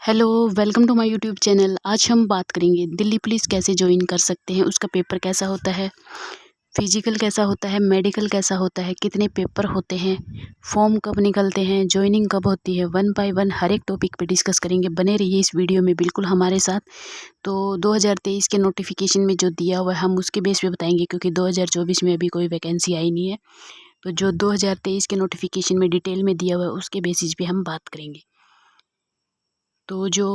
Hello, welcome to my YouTube channel. आज हम बात करेंगे दिल्ली पुलिस कैसे ज्वाइन कर सकते हैं, उसका पेपर कैसा होता है, फिजिकल कैसा होता है, मेडिकल कैसा होता है, कितने पेपर होते हैं, फॉर्म कब निकलते हैं, ज्वाइनिंग कब होती है। वन बाय वन हर एक टॉपिक पे डिस्कस करेंगे। बने रहिए इस वीडियो में बिल्कुल हमारे साथ। तो 2023 के नोटिफिकेशन में जो दिया हुआ है हम उसके बेस पे बताएंगे, क्योंकि 2024 में अभी कोई वैकेंसी आई नहीं है। तो जो 2023 के नोटिफिकेशन में डिटेल में दिया हुआ है उसके बेसिस पे हम बात करेंगे। तो जो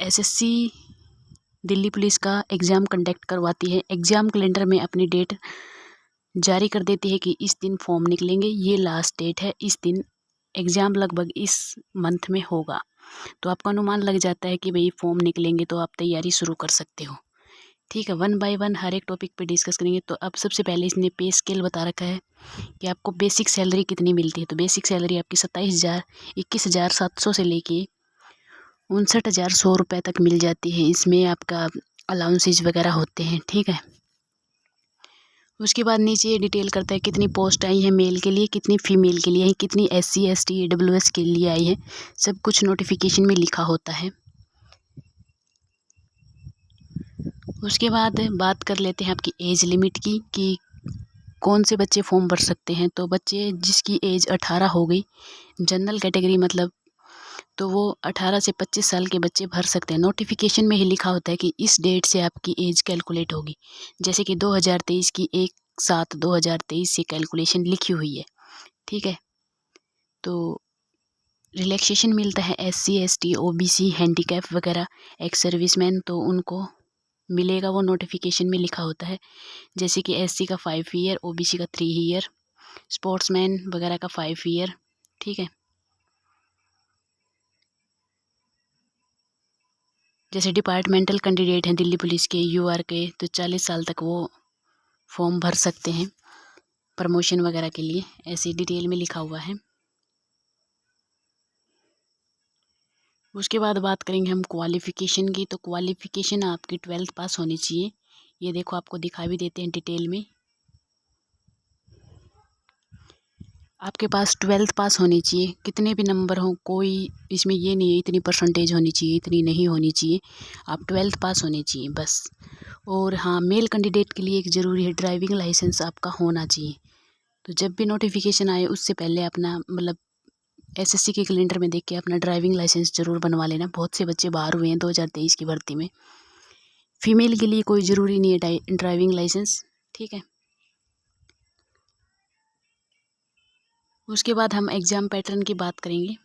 एसएससी दिल्ली पुलिस का एग्ज़ाम कंडक्ट करवाती है, एग्ज़ाम कैलेंडर में अपनी डेट जारी कर देती है कि इस दिन फॉर्म निकलेंगे, ये लास्ट डेट है, इस दिन एग्ज़ाम लगभग इस मंथ में होगा। तो आपका अनुमान लग जाता है कि भाई फॉर्म निकलेंगे, तो आप तैयारी शुरू कर सकते हो। ठीक है, वन बाय वन हर एक टॉपिक पे डिस्कस करेंगे। तो अब सबसे पहले इसने पे स्केल बता रखा है कि आपको बेसिक सैलरी कितनी मिलती है। तो बेसिक सैलरी आपकी 21,700 से लेके 59,100 रुपये तक मिल जाती है। इसमें आपका अलाउंसेज वगैरह होते हैं। ठीक है, उसके बाद नीचे ये डिटेल करता है कितनी पोस्ट आई है मेल के लिए, कितनी फीमेल के लिए है, कितनी SC ST AWS के लिए आई है। सब कुछ नोटिफिकेशन में लिखा होता है। उसके बाद बात कर लेते हैं आपकी एज लिमिट की कि कौन से बच्चे फॉर्म भर सकते हैं। तो बच्चे जिसकी एज 18 हो गई, जनरल कैटेगरी मतलब, तो वो 18 से 25 साल के बच्चे भर सकते हैं। नोटिफिकेशन में ही लिखा होता है कि इस डेट से आपकी एज कैलकुलेट होगी। जैसे कि 2023 की 1/7/2023 से कैलकुलेशन लिखी हुई है। ठीक है, तो रिलैक्सेशन मिलता है SC ST OBC हैंडीकैप वगैरह, एक्स सर्विसमैन, तो उनको मिलेगा, वो नोटिफिकेशन में लिखा होता है। जैसे कि SC का 5 ईयर, OBC का 3 ईयर, स्पोर्ट्समैन वगैरह का 5 ईयर। ठीक है, जैसे डिपार्टमेंटल कैंडिडेट हैं दिल्ली पुलिस के UR के, तो 40 साल तक वो फॉर्म भर सकते हैं प्रमोशन वगैरह के लिए। ऐसे डिटेल में लिखा हुआ है। उसके बाद बात करेंगे हम क्वालिफ़िकेशन की। तो क्वालिफ़िकेशन आपकी 12th पास होनी चाहिए। ये देखो आपको दिखा भी देते हैं डिटेल में। आपके पास 12th पास होनी चाहिए, कितने भी नंबर हों, कोई इसमें ये नहीं है इतनी परसेंटेज होनी चाहिए, इतनी नहीं होनी चाहिए। आप 12th पास होने चाहिए बस। और हाँ, मेल कैंडिडेट के लिए एक ज़रूरी है, ड्राइविंग लाइसेंस आपका होना चाहिए। तो जब भी नोटिफिकेशन आए उससे पहले अपना मतलब SSC के कैलेंडर में देख के अपना ड्राइविंग लाइसेंस ज़रूर बनवा लेना। बहुत से बच्चे बाहर हुए हैं 2023 की भर्ती में। फीमेल के लिए कोई ज़रूरी नहीं है ड्राइविंग लाइसेंस। ठीक है, उसके बाद हम एग्ज़ाम पैटर्न की बात करेंगे।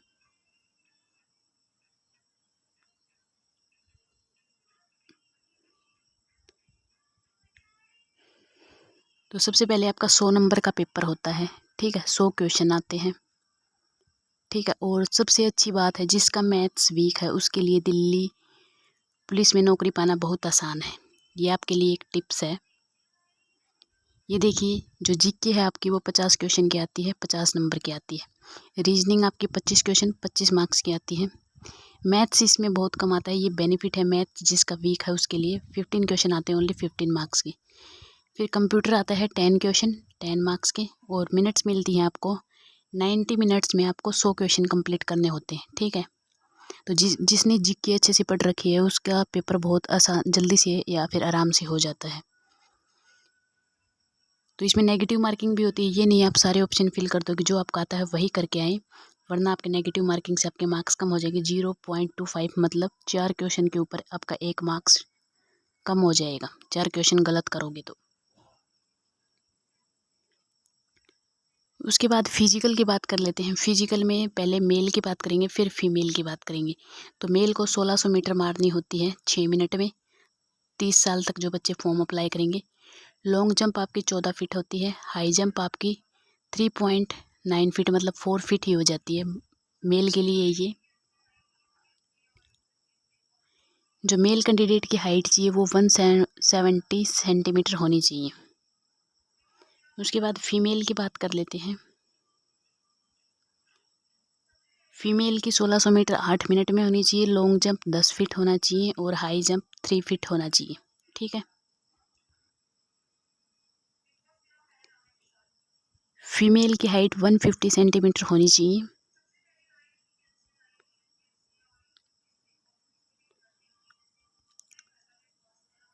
तो सबसे पहले आपका 100 नंबर का पेपर होता है। ठीक है, 100 क्वेश्चन आते हैं। ठीक है, और सबसे अच्छी बात है, जिसका मैथ्स वीक है उसके लिए दिल्ली पुलिस में नौकरी पाना बहुत आसान है। ये आपके लिए एक टिप्स है। ये देखिए, जो जीके है आपकी वो 50 क्वेश्चन की आती है, 50 नंबर की आती है। रीजनिंग आपकी 25 क्वेश्चन 25 मार्क्स की आती है। मैथ्स इसमें बहुत कम आता है, ये बेनिफिट है। मैथ्स जिसका वीक है उसके लिए 15 क्वेश्चन आते हैं, ओनली 15 मार्क्स के। फिर कंप्यूटर आता है 10 क्वेश्चन 10 मार्क्स के, और मिनट्स मिलती हैं आपको 90 मिनट्स में आपको 100 क्वेश्चन कंप्लीट करने होते हैं। ठीक है, तो जिसने जीके अच्छे से पढ़ रखी है उसका पेपर बहुत आसान, जल्दी से या फिर आराम से हो जाता है। तो इसमें नेगेटिव मार्किंग भी होती है। ये नहीं आप सारे ऑप्शन फिल कर दो कि जो आपका आता है वही करके आए, वरना आपके नेगेटिव मार्किंग से आपके मार्क्स कम हो जाएंगे। 0.25 मतलब 4 क्वेश्चन के ऊपर आपका 1 मार्क्स कम हो जाएगा, 4 क्वेश्चन गलत करोगे तो। उसके बाद फिजिकल की बात कर लेते हैं। फिजिकल में पहले मेल की बात करेंगे, फिर फीमेल की बात करेंगे। तो मेल को 1600 मीटर मारनी होती है 6 मिनट में, 30 साल तक जो बच्चे फॉर्म अप्लाई करेंगे। लॉन्ग जंप आपकी 14 फीट होती है। हाई जंप आपकी 3.9 फीट मतलब 4 फीट ही हो जाती है मेल के लिए। ये जो मेल कैंडिडेट की हाइट चाहिए वो 170 सेंटीमीटर होनी चाहिए। उसके बाद फीमेल की बात कर लेते हैं। फीमेल की 1600 मीटर 8 मिनट में होनी चाहिए। लॉन्ग जंप 10 फीट होना चाहिए और हाई जंप 3 फीट होना चाहिए। ठीक है, फीमेल की हाइट 150 सेंटीमीटर होनी चाहिए।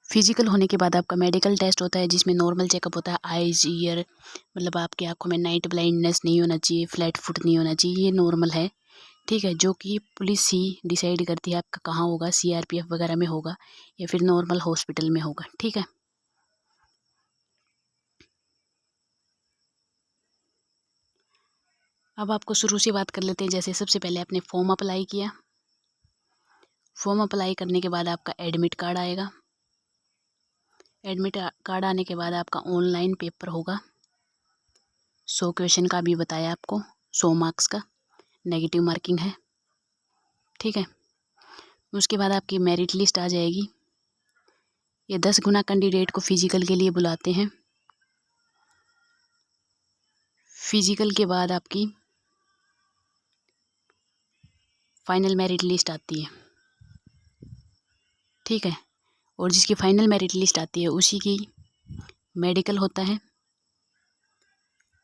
फिजिकल होने के बाद आपका मेडिकल टेस्ट होता है, जिसमें नॉर्मल चेकअप होता है, आइज, ईयर, मतलब आपकी आंखों में नाइट ब्लाइंडनेस नहीं होना चाहिए, फ्लैट फुट नहीं होना चाहिए, ये नॉर्मल है। ठीक है, जो कि पुलिस ही डिसाइड करती है आपका कहाँ होगा, सीआरपीएफ वगैरह में होगा या फिर नॉर्मल हॉस्पिटल में होगा। ठीक है, अब आपको शुरू से बात कर लेते हैं। जैसे सबसे पहले आपने फॉर्म अप्लाई किया, फॉर्म अप्लाई करने के बाद आपका एडमिट कार्ड आएगा। एडमिट कार्ड आने के बाद आपका ऑनलाइन पेपर होगा। 100 क्वेश्चन का भी बताया आपको, 100 मार्क्स का, नेगेटिव मार्किंग है। ठीक है, उसके बाद आपकी मेरिट लिस्ट आ जाएगी। ये 10 गुना कैंडिडेट को फिजिकल के लिए बुलाते हैं। फिजिकल के बाद आपकी फाइनल मेरिट लिस्ट आती है। ठीक है, और जिसकी फाइनल मेरिट लिस्ट आती है उसी की मेडिकल होता है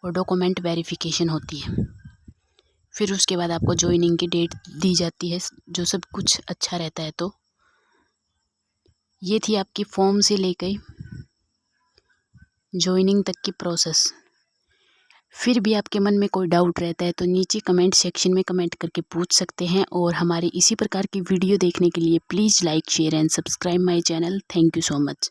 और डॉक्यूमेंट वेरिफिकेशन होती है। फिर उसके बाद आपको ज्वाइनिंग की डेट दी जाती है, जो सब कुछ अच्छा रहता है। तो ये थी आपकी फॉर्म से लेकर ज्वाइनिंग तक की प्रोसेस। फिर भी आपके मन में कोई डाउट रहता है तो नीचे कमेंट सेक्शन में कमेंट करके पूछ सकते हैं। और हमारी इसी प्रकार की वीडियो देखने के लिए please like, share and subscribe my channel. Thank you so much.